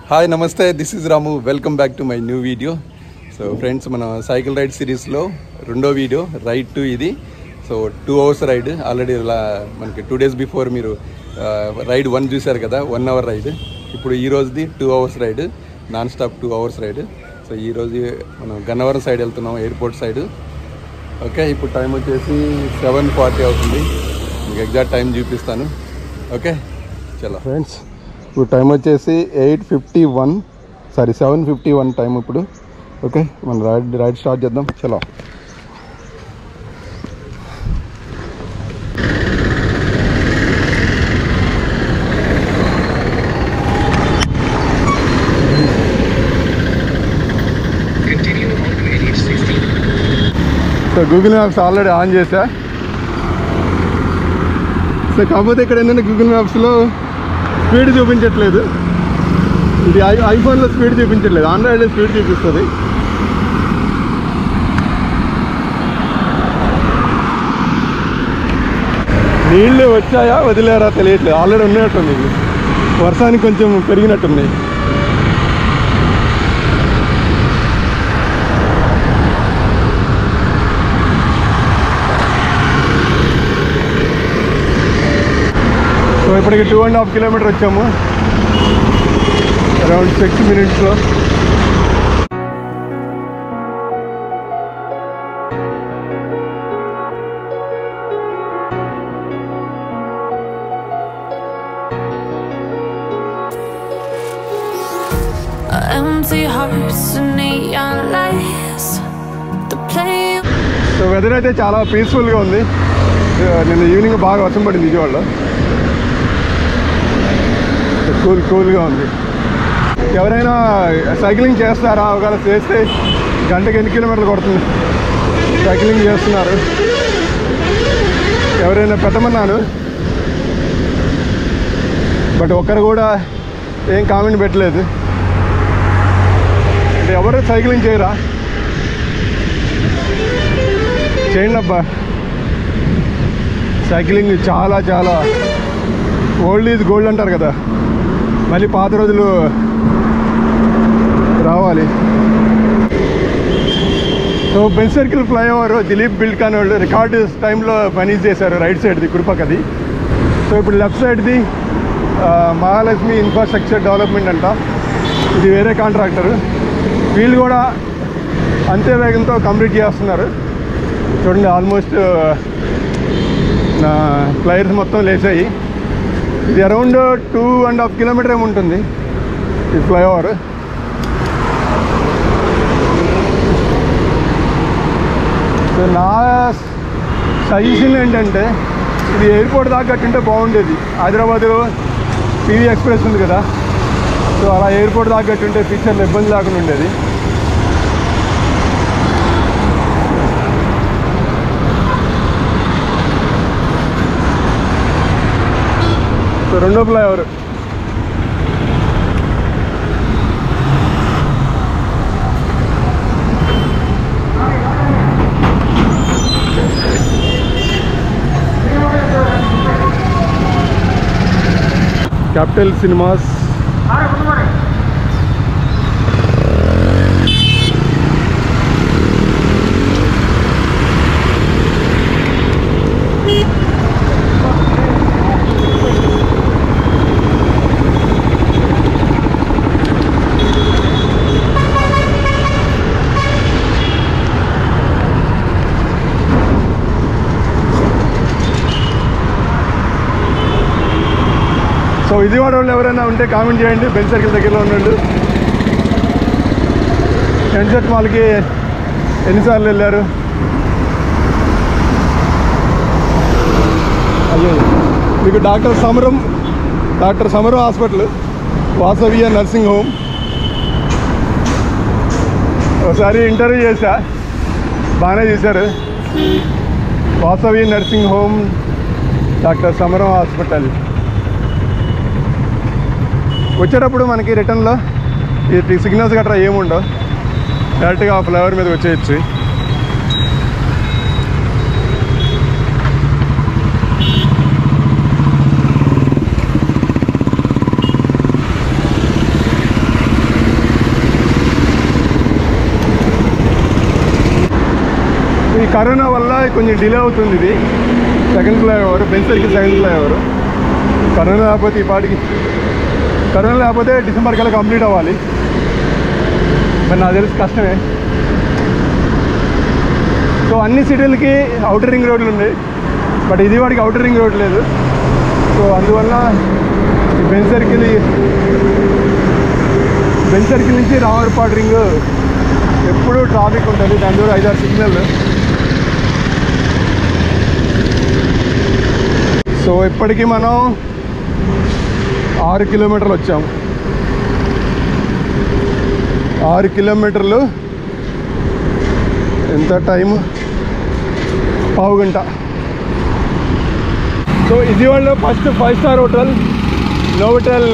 Hi నమస్తే, this is Ramu. Welcome back to my new video. So friends, మన cycle ride సిరీస్లో రెండో video ride 2 ఇది. So 2 hours ride. Already మనకి 2 days before మీరు ride 1 చూశారు కదా, 1 hour రైడ్. ఇప్పుడు ఈ రోజుది 2 hours ride, non stop 2 hours ride. So ఈరోజు మనం గన్నవరం సైడ్ వెళ్తున్నాం, ఎయిర్పోర్ట్ సైడ్. ఓకే, ఇప్పుడు టైం వచ్చేసి 7:40 అవుతుంది. మీకు ఎగ్జాక్ట్ టైం చూపిస్తాను. ఓకే చలో ఫ్రెండ్స్, ఇప్పుడు టైం వచ్చేసి 7:51 టైం ఇప్పుడు. ఓకే, మనం రైడ్ స్టార్ట్ చేద్దాం. చలో. So Google maps already on చేశా. సో కాకపోతే ఇక్కడ ఏంటంటే గూగుల్ మ్యాప్స్లో స్పీడ్ చూపించట్లేదు. ఇది ఐఫోన్లో స్పీడ్ చూపించట్లేదు, ఆండ్రాయిడ్లో స్పీడ్ చూపిస్తుంది. నీళ్ళు వచ్చాయా వదిలేరా తెలియట్లేదు. ఆల్రెడీ ఉన్నట్టుంది, వర్షానికి కొంచెం పెరిగినట్టున్నాయి. సో ఇప్పటికి 2.5 kilometers వచ్చాము, అరౌండ్ 6 minutesలో. సో వెదర్ అయితే చాలా పీస్ఫుల్గా ఉంది. నిన్న ఈవినింగ్ బాగా వర్షం పడింది విజయవాడలో. కూల్గా ఉంది. ఎవరైనా సైక్లింగ్ చేస్తారా? ఒకవేళ చేస్తే గంటకి ఎన్ని కిలోమీటర్లు కొడుతుంది? సైక్లింగ్ చేస్తున్నారు ఎవరైనా పెట్టమన్నాను, బట్ ఒక్కరు కూడా ఏం కామెంట్ పెట్టలేదు. అంటే ఎవరు సైక్లింగ్ చేయరా? చేయండి అబ్బా. సైక్లింగ్ చాలా చాలా ఓల్డ్ ఈజ్ గోల్డ్ అంటారు కదా, మళ్ళీ పాత రోజులు రావాలి. So Benz circle flyover Dilip Buildcon వాళ్ళు రికార్డు టైంలో పని చేశారు. రైట్ సైడ్ది కుడిపక్కది. సో ఇప్పుడు లెఫ్ట్ సైడ్ది మహాలక్ష్మి ఇన్ఫ్రాస్ట్రక్చర్ డెవలప్మెంట్ అంట. ఇది వేరే కాంట్రాక్టరు. వీళ్ళు కూడా అంతే వేగంతో కంప్లీట్ చేస్తున్నారు. చూడండి, ఆల్మోస్ట్ నా ఫ్లైర్స్ మొత్తం లేచాయి. ఇది అరౌండ్ 2.5 kilometers ఏముంటుంది ఈ ఫ్లైఓవర్. సో నా సజెషన్ ఏంటంటే, ఇది ఎయిర్పోర్ట్ దాకా కట్టుంటే బాగుండేది. హైదరాబాద్లో పివి ఎక్స్ప్రెస్ ఉంది కదా, సో అలా ఎయిర్పోర్ట్ దాకా కట్టుంటే ఫ్యూచర్లో ఇబ్బంది లేకుండా ఉండేది. సో రెండో flyover. Capital cinemas. So Vijayawada వాళ్ళు ఎవరైనా ఉంటే కామెంట్ చేయండి, బెంజ్ సర్కిల్ దగ్గరలో ఉన్నట్టు. ఎన్సెట్ మాల్కి ఎన్నిసార్లు వెళ్ళారు? అయ్యో, మీకు డాక్టర్ సమరం హాస్పిటల్, వాసవియ నర్సింగ్ హోమ్. ఒకసారి ఇంటర్వ్యూ చేశా, బాగానే చేశారు. వాసవియ నర్సింగ్ హోమ్, డాక్టర్ సమరం హాస్పిటల్. వచ్చేటప్పుడు మనకి రిటర్న్లో ఈ సిగ్నల్స్ గట్రా ఏముండవు, డైరెక్ట్గా ఫ్లైఓవర్ మీద వచ్చేయచ్చు. కరోనా వల్ల కొంచెం డిలే అవుతుంది. ఇది second flyover, Benz circle second flyover. Corona లేకపోతే ఈ పాటికి, కరోనా లేకపోతే డిసెంబర్ కల్లా కంప్లీట్ అవ్వాలి. మరి నాకు తెలిసి కష్టమే. సో అన్ని సిటీలకి అవుటర్ రింగ్ రోడ్లు ఉన్నాయి, బట్ ఇది వాడికి అవుటర్ రింగ్ రోడ్ లేదు. సో అందువల్ల బెంజ్ సర్కిల్ నుంచి రామవరపాడు రింగ్ ఎప్పుడూ ట్రాఫిక్ ఉంటుంది. దాని ద్వారా 5-6 సిగ్నల్. సో ఇప్పటికీ మనం 6 కిలోమీటర్లు వచ్చాము. 6 కిలోమీటర్లు ఎంత టైము? పావు గంట. సో ఇది వాళ్ళు first 5 star hotel Novotel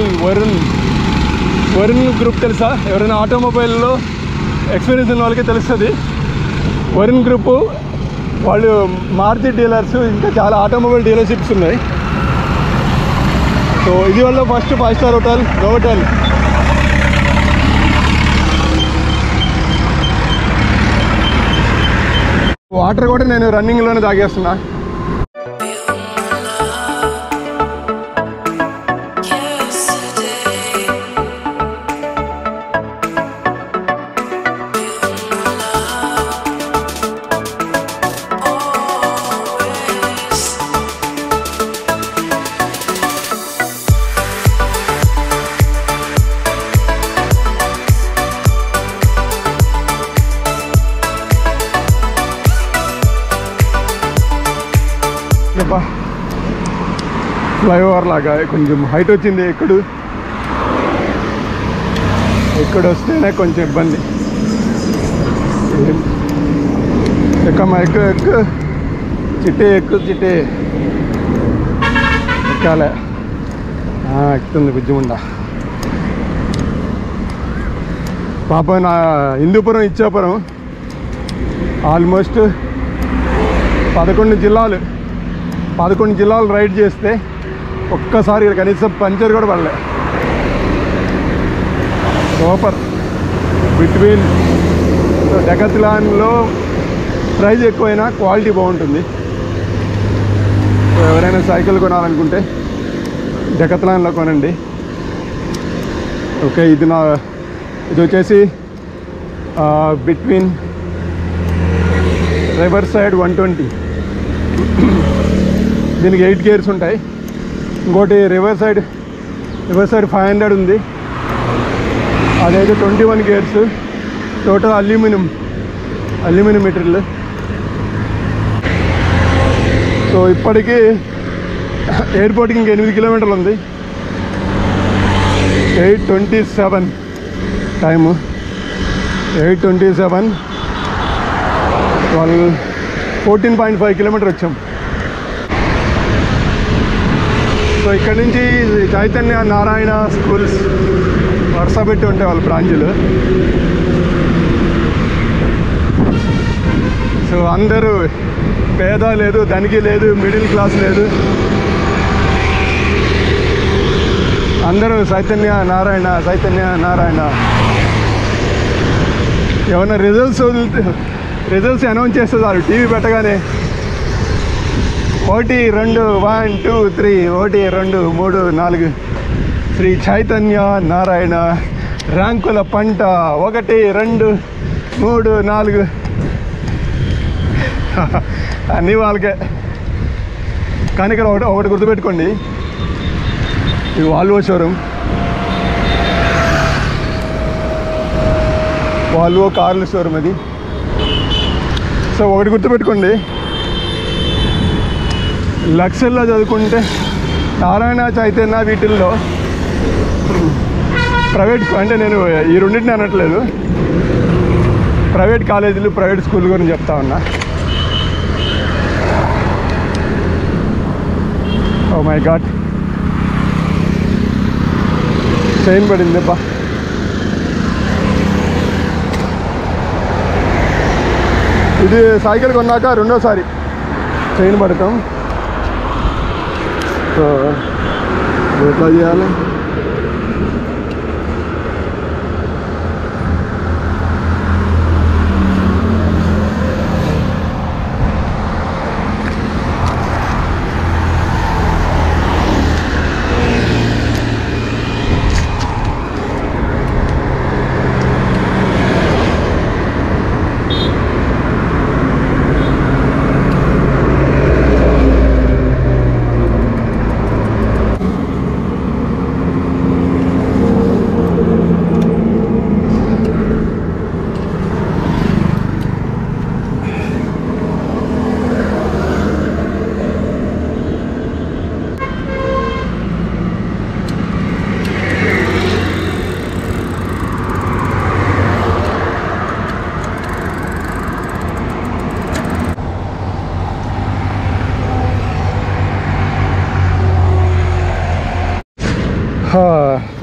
Varun group తెలుసా? ఎవరైనా ఆటోమొబైల్లో ఎక్స్పీరియన్స్ ఉన్న వాళ్ళకి తెలుస్తుంది. వరుణ్ గ్రూపు వాళ్ళు మారుతి డీలర్స్, ఇంకా చాలా ఆటోమొబైల్ డీలర్షిప్స్ ఉన్నాయి. సో ఇది వాళ్ళ first 5 star hotel Novotel. Water కూడా నేను రన్నింగ్లోనే తాగేస్తున్నా. ఫ్లైఓవర్ లాగా కొంచెం హైట్ వచ్చింది. ఎక్కడ వస్తేనే కొంచెం ఇబ్బంది. ఎక్కమ్మా, ఎక్కు చిట్టే ఎక్కాలే. ఎక్కుతుంది బుజ్జిముండ. పాప నా హిందూపురం ఇచ్చాపురం ఆల్మోస్ట్ 11 జిల్లాలు రైడ్ చేస్తే ఒక్కసారి కనీసం పంచర్ కూడా పడలే. సూపర్. బిట్వీన్ డెకత్లాన్లో ప్రైస్ ఎక్కువైనా క్వాలిటీ బాగుంటుంది. ఎవరైనా సైకిల్ కొనాలనుకుంటే డెకత్లాన్లో కొనండి. ఓకే, ఇది వచ్చేసి బిట్వీన్ రివర్ సైడ్ 120. దీనికి 8 గేర్స్ ఉంటాయి. ఇంకోటి రివర్ సైడ్ 500 ఉంది, అదైతే 21 gears. Total aluminium material. So ఇప్పటికీ ఎయిర్పోర్ట్కి ఇంక 8 కిలోమీటర్లు ఉంది. 8:27 టైము. 8:27 14.5 కిలోమీటర్ వచ్చాం. సో ఇక్కడ నుంచి చైతన్య నారాయణ స్కూల్స్ వరుస పెట్టి ఉంటాయి వాళ్ళ బ్రాంచ్లు. సో అందరూ పేద లేదు, ధనిక లేదు, మిడిల్ క్లాస్ లేదు, అందరూ చైతన్య నారాయణ. ఏమన్నా రిజల్ట్స్ అనౌన్స్ చేస్తే చాలు టీవీ పెట్టగానే 1 2 1 2 3 1 2 3 4 శ్రీ చైతన్య నారాయణ ర్యాంకుల పంట 1 2 3 4 అన్నీ వాళ్ళకే. కానీ ఇక్కడ ఒకటి గుర్తుపెట్టుకోండి, ఇది వాల్వో షోరూమ్, వాల్వో కార్ల షోరూమ్ అది. సో ఒకటి గుర్తుపెట్టుకోండి, లక్షల్లో చదువుకుంటే నారాయణ చైతన్య వీటిల్లో ప్రైవేట్, అంటే నేను ఈ రెండింటిని అనట్లేదు, ప్రైవేట్ కాలేజీలు ప్రైవేట్ స్కూల్ గురించి చెప్తా ఉన్నా. ఓ మై గాడ్, చైన్ పడింది బా. ఇది సైకిల్ కొన్నాక రెండోసారి చైన్ పడతాం. సో ఎట్లా చేయాలి?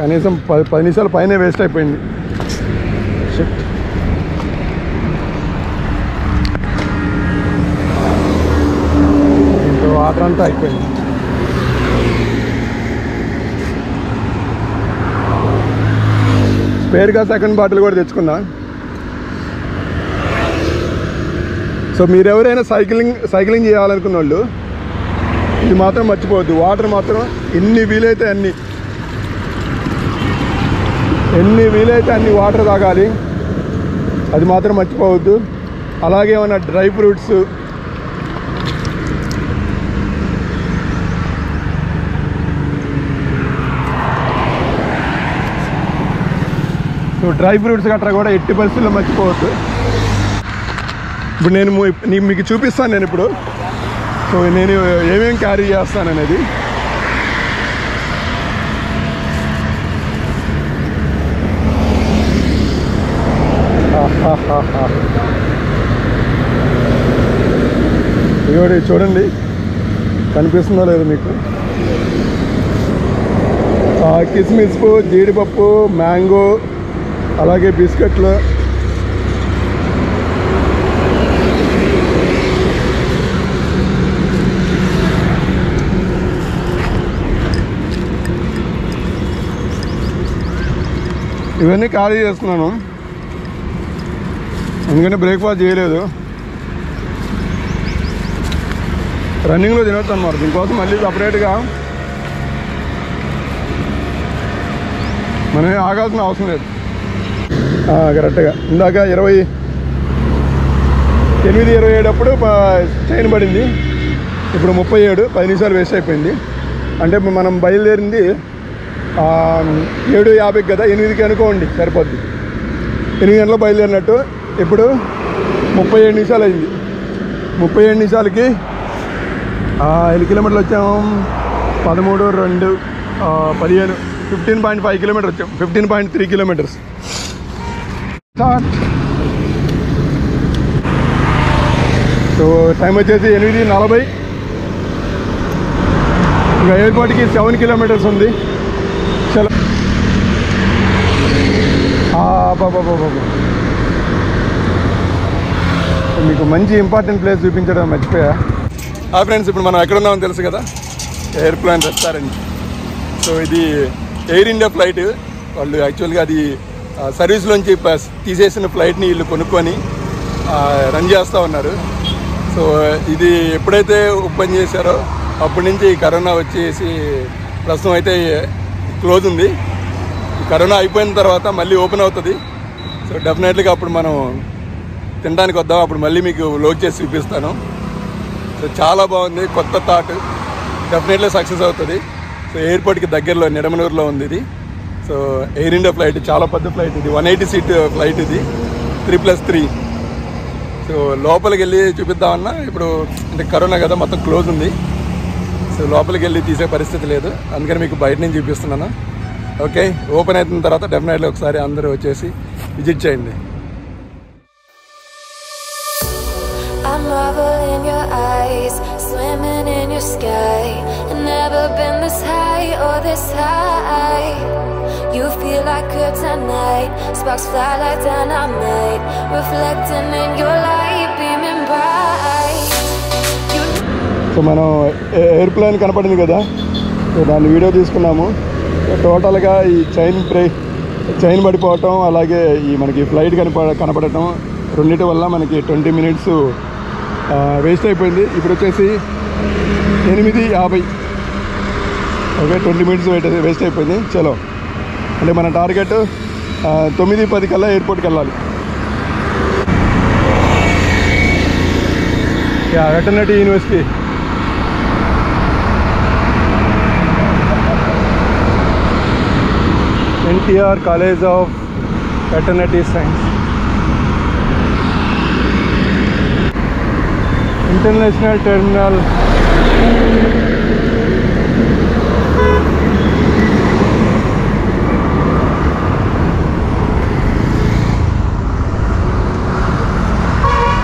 కనీసం 10 నిమిషాలు పైన వేస్ట్ అయిపోయింది. షిట్. ఇంకా వాటర్ అంతా అయిపోయింది. స్పేర్గా సెకండ్ బాటిల్ కూడా తెచ్చుకున్నా. సో మీరు ఎవరైనా సైక్లింగ్ చేయాలనుకున్న వాళ్ళు ఇది మాత్రం మర్చిపోవద్దు. వాటర్ మాత్రం ఎన్ని వీలైతే అన్ని వాటర్ తాగాలి. అది మాత్రం మర్చిపోవద్దు. అలాగే ఏమన్నా డ్రై ఫ్రూట్స్, గట్రా కూడా ఎట్టి పరిస్థితుల్లో మర్చిపోవద్దు. ఇప్పుడు నేను మీకు చూపిస్తాను నేను ఇప్పుడు. సో నేను ఏమేమి క్యారీ చేస్తాను అనేది. ఇవి చూడండి, కనిపిస్తుందో లేదు మీకు. కిస్మిస్, జీడిపప్పు, మ్యాంగో, అలాగే బిస్కెట్లు, ఇవన్నీ ఖాళీ చేస్తున్నాను ఎందుకంటే బ్రేక్ఫాస్ట్ చేయలేదు. రన్నింగ్లో తినొచ్చు అన్నమాట. దీనికోసం మళ్ళీ సపరేట్గా మనం ఆగాల్సిన అవసరం లేదు. కరెక్ట్గా ఇందాక 28-27 అప్పుడు చైన్ పడింది. ఇప్పుడు 37, 10 నిమిషాలు వేస్ట్ అయిపోయింది. అంటే మనం బయలుదేరింది 7:50 కదా, 8కి అనుకోండి సరిపోద్ది. 8 గంటలకు బయలుదేరినట్టు. ఇప్పుడు 37 నిమిషాలు అయింది. 37 నిమిషాలకి 5 కిలోమీటర్లు వచ్చాము. 13, 2, 15, 15.5 కిలోమీటర్ వచ్చాం. 15.3 కిలోమీటర్స్. సో టైం వచ్చేసి 8:40. ఇంకా ఎయిర్పోర్ట్కి 7 కిలోమీటర్స్ ఉంది. చలో. బాబా మీకు మంచి ఇంపార్టెంట్ ప్లేస్ చూపించడం మర్చిపోయా. ఫ్రెండ్స్, ఇప్పుడు మనం ఎక్కడ ఉన్నామని తెలుసు కదా, ఎయిర్ప్లేన్ రెస్టారెంట్. సో ఇది ఎయిర్ ఇండియా ఫ్లైట్. వాళ్ళు యాక్చువల్గా అది సర్వీస్లోంచి తీసేసిన ఫ్లైట్ని వీళ్ళు కొనుక్కొని రన్ చేస్తూ ఉన్నారు. సో ఇది ఎప్పుడైతే ఓపెన్ చేశారో అప్పటి నుంచి కరోనా వచ్చేసి ప్రస్తుతం అయితే క్లోజ్ ఉంది. కరోనా అయిపోయిన తర్వాత మళ్ళీ ఓపెన్ అవుతుంది. సో డెఫినెట్లీగా అప్పుడు మనం తినడానికి వద్దాం. అప్పుడు మళ్ళీ మీకు లోడ్ చేసి చూపిస్తాను. సో చాలా బాగుంది, కొత్త థాట్. డెఫినెట్లీ సక్సెస్ అవుతుంది. సో ఎయిర్పోర్ట్కి దగ్గరలో నిడమనూరులో ఉంది ఇది. సో ఎయిర్ ఇండియా ఫ్లైట్ చాలా పెద్ద ఫ్లైట్ ఇది. 180 సీట్ ఫ్లైట్ ఇది, 3+3. సో లోపలికి వెళ్ళి చూపిద్దామన్నా ఇప్పుడు అంటే కరోనా కదా, మొత్తం క్లోజ్ ఉంది. సో లోపలికి వెళ్ళి తీసే పరిస్థితి లేదు. అందుకని మీకు బయట నుంచి చూపిస్తున్నాను. ఓకే, ఓపెన్ అయిన తర్వాత డెఫినెట్లీ ఒకసారి అందరూ వచ్చేసి విజిట్ చేయండి. Marvel in your eyes, swimming in your sky. Never been this high or this high. You feel like kryptonite, sparks fly like dynamite, reflecting in your light, beaming bright. So మనం airplane కనపడింది కదా, so దాన్ని video తీసుకున్నాము. టోటల్గా ఈ chain పడిపోవటం, అలాగే ఈ మనకి ఫ్లైట్ కనపడటం, రెండింటి వల్ల మనకి 20 మినిట్స్ వేస్ట్ అయిపోయింది. ఇప్పుడు వచ్చేసి 8:50. ఓకే, 20 మినిట్స్ వేస్ట్ అయిపోయింది. చలో, అంటే మన టార్గెట్ 9:10 కల్లా ఎయిర్పోర్ట్కి వెళ్ళాలి. Veterinary university. NTR College of Veterinary Science. International Terminal.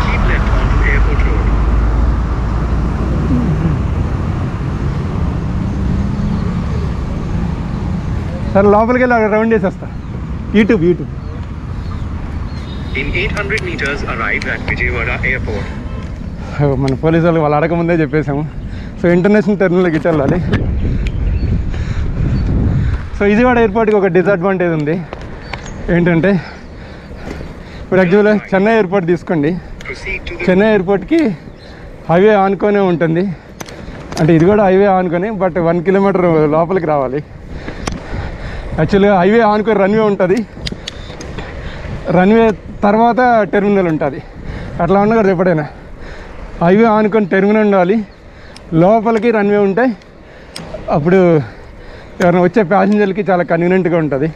Keep left onto Airport Road. సరే లోపలికి వెళ్ళి రౌండ్ చేసేస్తా. YouTube In 800 meters, arrive at Vijayawada Airport. మన పోలీసు వాళ్ళు అడగముందే చెప్పేసాము. సో ఇంటర్నేషనల్ టెర్మినల్కి ఇటు వెళ్ళాలి. సో విజయవాడ ఎయిర్పోర్ట్కి ఒక డిసడ్వాంటేజ్ ఉంది. ఏంటంటే ఇప్పుడు యాక్చువల్గా చెన్నై ఎయిర్పోర్ట్ తీసుకోండి. Proceed to the చెన్నై ఎయిర్పోర్ట్కి హైవే ఆనుకొనే ఉంటుంది. అంటే ఇది కూడా హైవే ఆనుకొని, బట్ 1 కిలోమీటర్ లోపలికి రావాలి. యాక్చువల్గా హైవే ఆనుకొని రన్వే ఉంటుంది, రన్వే తర్వాత టెర్మినల్ ఉంటుంది. అట్లా ఉండకూడదు ఎప్పుడైనా. హైవే ఆనుకొని టెర్మినల్ ఉండాలి, లోపలికి రన్వే ఉంటే అప్పుడు ఎవరైనా వచ్చే ప్యాసింజర్లకి చాలా కన్వీనియంట్గా ఉంటుంది.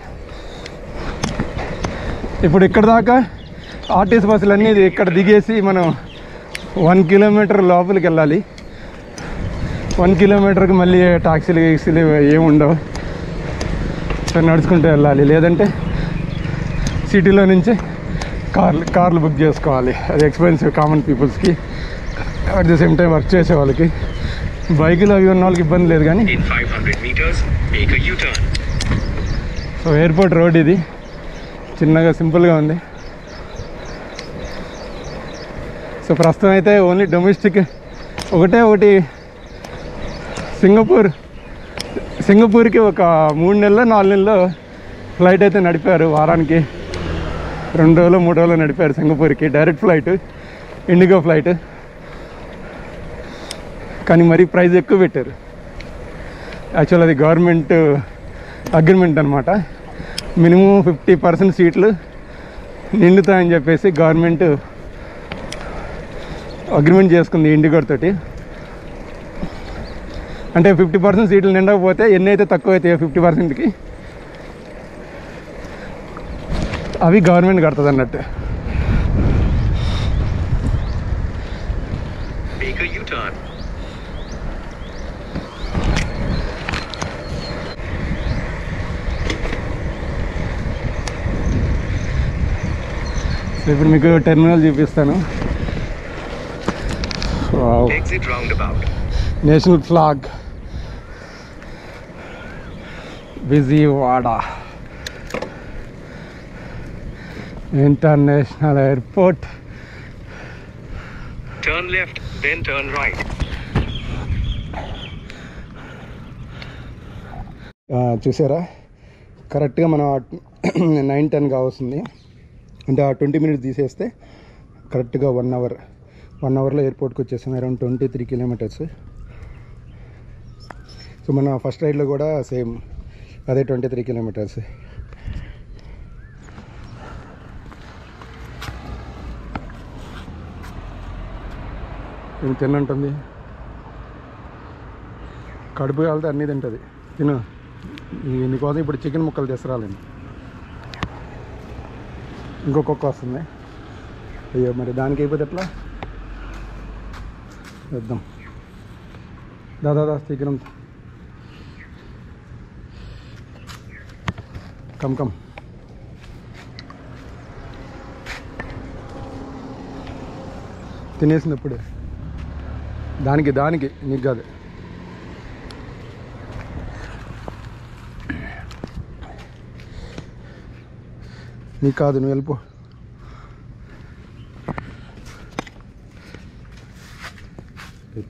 ఇప్పుడు ఇక్కడ దాకా ఆర్టీసీ బస్సులు అన్నీ ఇక్కడ దిగేసి మనం 1 కిలోమీటర్ లోపలికి వెళ్ళాలి. 1 కిలోమీటర్కి మళ్ళీ టాక్సీలు గీక్సీలు ఏమి ఉండవు. సో నడుచుకుంటూ వెళ్ళాలి, లేదంటే సిటీలో నుంచి కార్లు బుక్ చేసుకోవాలి. అది ఎక్స్పెన్సివ్ కామన్ పీపుల్స్కి. At the same time work చేసే వాళ్ళకి, బైకులు అవి ఉన్న వాళ్ళకి ఇబ్బంది లేదు. కానీ in 500 meters, make a U-turn. So airport road ఇది చిన్నగా సింపుల్గా ఉంది. సో ప్రస్తుతం అయితే ఓన్లీ డొమెస్టిక్ ఒకటి సింగపూర్కి ఒక 3 నెలలో 4 నెలలో ఫ్లైట్ అయితే నడిపారు. వారానికి 2 రోజులు 3 రోజులు నడిపారు సింగపూర్కి. Direct flight, IndiGo flight. కానీ మరీ ప్రైస్ ఎక్కువ పెట్టారు. యాక్చువల్ అది గవర్నమెంట్ అగ్రిమెంట్ అనమాట. మినిమం 50% సీట్లు నిండుతాయని చెప్పేసి గవర్నమెంట్ అగ్రిమెంట్ చేసుకుంది ఇండిగో తోటి. అంటే 50% సీట్లు నిండకపోతే ఎన్ని అయితే తక్కువ అవుతాయో 50%కి అవి గవర్నమెంట్ కడుతుంది అన్నట్టు. Make a U-turn. సో ఇప్పుడు మీకు టెర్మినల్ చూపిస్తాను. Exit roundabout. National flag, Vijayawada international airport. Turn left, then turn right. చూసారా, కరెక్ట్గా మనం 9:10 కావస్తుంది. అంటే ఆ 20 మినిట్స్ తీసేస్తే కరెక్ట్గా 1 అవర్లో ఎయిర్పోర్ట్కి వచ్చేసాం. Around 23 kilometres. సో మన ఫస్ట్ రైడ్లో కూడా సేమ్ అదే 23 కిలోమీటర్స్. నేను తినంటుంది, కడుపు కాలితే అన్నీ తింటుంది. తిను, నీకోసం ఇప్పుడు చికెన్ ముక్కలు తెసరాలండి. ఇంకొక వస్తుంది. అయ్యో మరి దానికి అయిపోతే ఎట్లా వేద్దాం. దాదా చికెన్ కమ్ తినేసింది ఇప్పుడే. దానికి నీకు కాదు. నీకు కాదు, నువ్వు వెళ్ళిపో.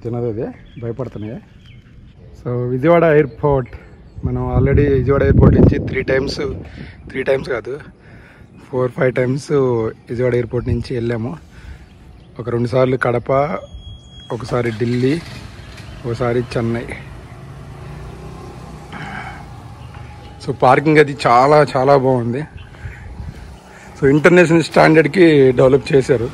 తినదు, అదే భయపడుతున్నాయా. సో విజయవాడ ఎయిర్పోర్ట్, మనం ఆల్రెడీ విజయవాడ ఎయిర్పోర్ట్ నుంచి 3 టైమ్స్ కాదు 4-5 టైమ్స్ విజయవాడ ఎయిర్పోర్ట్ నుంచి వెళ్ళాము. ఒక 2 సార్లు కడప, ఒకసారి ఢిల్లీ, ఒకసారి చెన్నై. సో పార్కింగ్ అది చాలా చాలా బాగుంది. సో ఇంటర్నేషనల్ స్టాండర్డ్కి డెవలప్ చేశారు.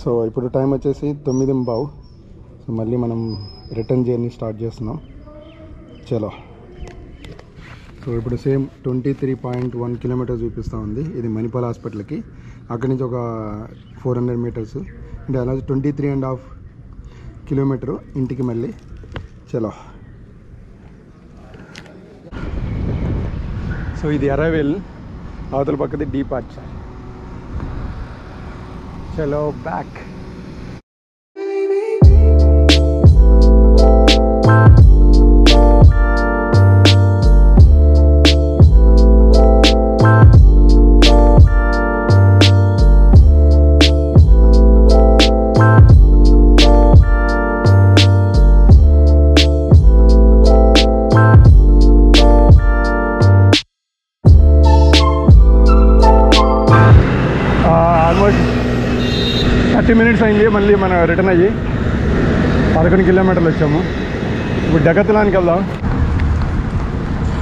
సో ఇప్పుడు టైం వచ్చేసి 9:15. సో మళ్ళీ మనం రిటర్న్ జర్నీ స్టార్ట్ చేస్తున్నాం. చలో సో ఇప్పుడు సేమ్ 23.1 కిలోమీటర్స్ చూపిస్తూ ఉంది. ఇది మణిపాల్ హాస్పిటల్కి. అక్కడి నుంచి ఒక 400 మీటర్స్ అంటే అలా 23.5 కిలోమీటరు ఇంటికి మళ్ళీ. చలో. సో ఇది అరైవల్, అవతల పక్కది డిపార్చర్. చలో బ్యాక్. ఆల్మోస్ట్ 30 మినిట్స్ అయింది. మళ్ళీ మనం రిటర్న్ అయ్యి 11 కిలోమీటర్లు వచ్చాము. ఇప్పుడు డెకత్లాన్కి వెళ్దాం.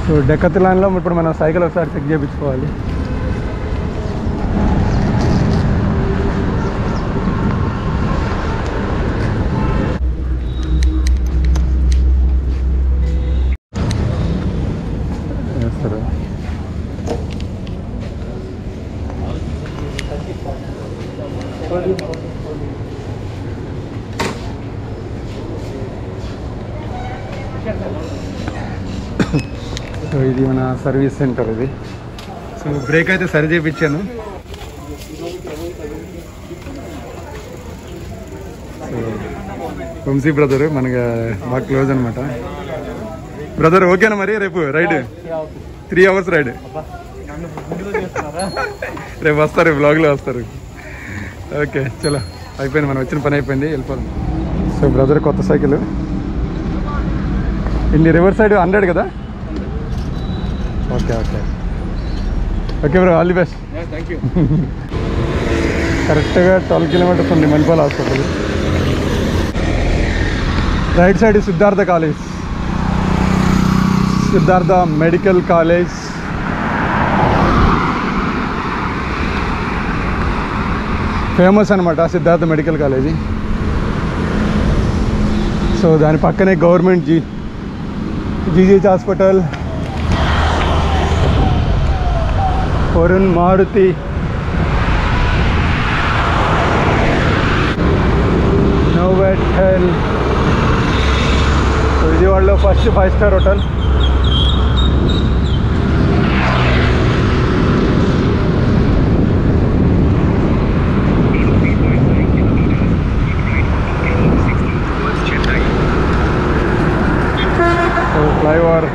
సో డెకత్లాన్లో ఇప్పుడు మనం సైకిల్ ఒకసారి చెక్ చేయించుకోవాలి. సో ఇది మన సర్వీస్ సెంటర్ ఇది. సో బ్రేక్ అయితే సరి చేయించాను. సో వంశీ బ్రదర్ మాకు క్లోజ్ అనమాట. బ్రదర్ ఓకేనా మరి రేపు రైడ్ 3 అవర్స్ రైడ్? రేపు వస్తారు, బ్లాగ్లో వస్తారు. ఓకే చలో అయిపోయింది, మనం వచ్చిన పని అయిపోయింది, వెళ్ళిపోదాం. సో బ్రదర్ కొత్త సైకిల్. ఇన్ని రివర్స్ సైడ్ 100 కదా? Okay okay okay bro, all the best. Thank you. కరెక్ట్గా 12 కిలోమీటర్స్ ఉంది Manipal Hospital. Right side Siddhartha College, Siddhartha Medical College. Famous అనమాట సిద్ధార్థ మెడికల్ కాలేజీ. సో దాని పక్కనే government GGH hospital, Varun Maruti, Novotel. విజయవాడలో first 5 star hotel. Flyover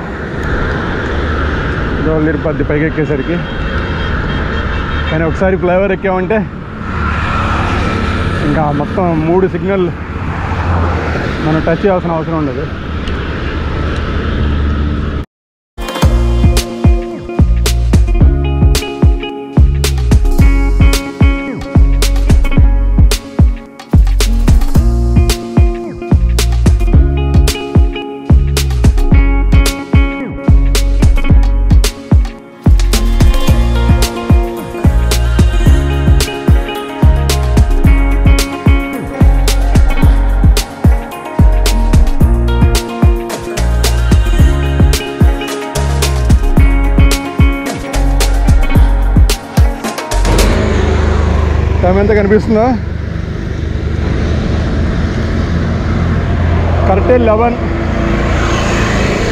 Tirupati పైకి ఎక్కేసరికి. కానీ ఒకసారి ఫ్లైఓవర్ ఎక్కామంటే ఇంకా మొత్తం 3 సిగ్నల్ మనం టచ్ చేయాల్సిన అవసరం ఉండదు. టైం ఎంత కనిపిస్తుందా? కరెక్టే 11.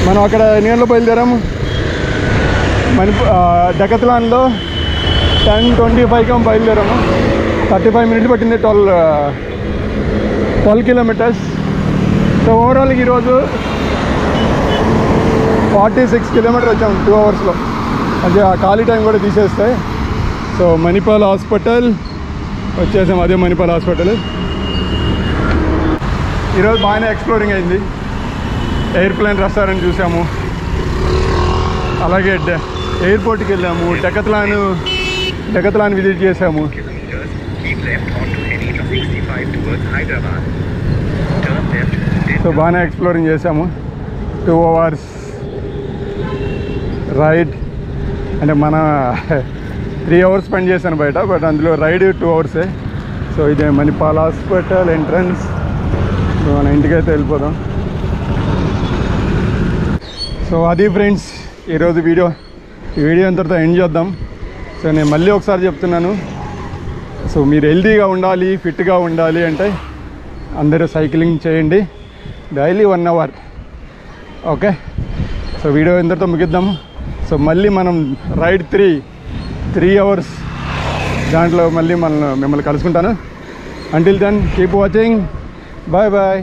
మనం అక్కడ ఎన్ని గంటలు బయలుదేరాము? డెకత్లాన్లో 10:25కి బయలుదేరాము. 35 మినిట్లు పట్టింది. 12 కిలోమీటర్స్. సో ఓవరాల్గా ఈరోజు 46 కిలోమీటర్ వచ్చాము 2 అవర్స్లో. అంటే ఆ ఖాళీ టైం కూడా తీసేస్తే. సో మణిపాల్ హాస్పిటల్ వచ్చేసాం. అదే మణిపాల్ హాస్పిటల్. ఈరోజు బాగానే ఎక్స్ప్లోరింగ్ అయింది. ఎయిర్ప్లేన్ రెస్టారెంట్ చూసాము, అలాగే ఎయిర్పోర్ట్కి వెళ్ళాము, డెకత్లాన్ విజిట్ చేసాము. సో బాగానే ఎక్స్ప్లోరింగ్ చేసాము. 2 అవర్స్ రైడ్. అంటే మన 3 అవర్స్ స్పెండ్ చేశాను బయట, బట్ అందులో రైడ్ 2 అవర్సే. సో ఇదే మణిపాల్ హాస్పిటల్ ఎంట్రన్స్. మన ఇంటికైతే వెళ్ళిపోదాం. సో అది ఫ్రెండ్స్ ఈరోజు ఈ వీడియో అంతటితో ఎండ్ చేద్దాం. సో నేను మళ్ళీ ఒకసారి చెప్తున్నాను, సో మీరు హెల్తీగా ఉండాలి, ఫిట్గా ఉండాలి అంటే అందరూ సైక్లింగ్ చేయండి daily 1 hour. Okay, so video ఇంతటితో ముగిద్దాం. సో మళ్ళీ మనం రైడ్ 3 అవర్స్ దాంట్లో మళ్ళీ మిమ్మల్ని కలుసుకుంటాను. Until then keep watching. Bye bye.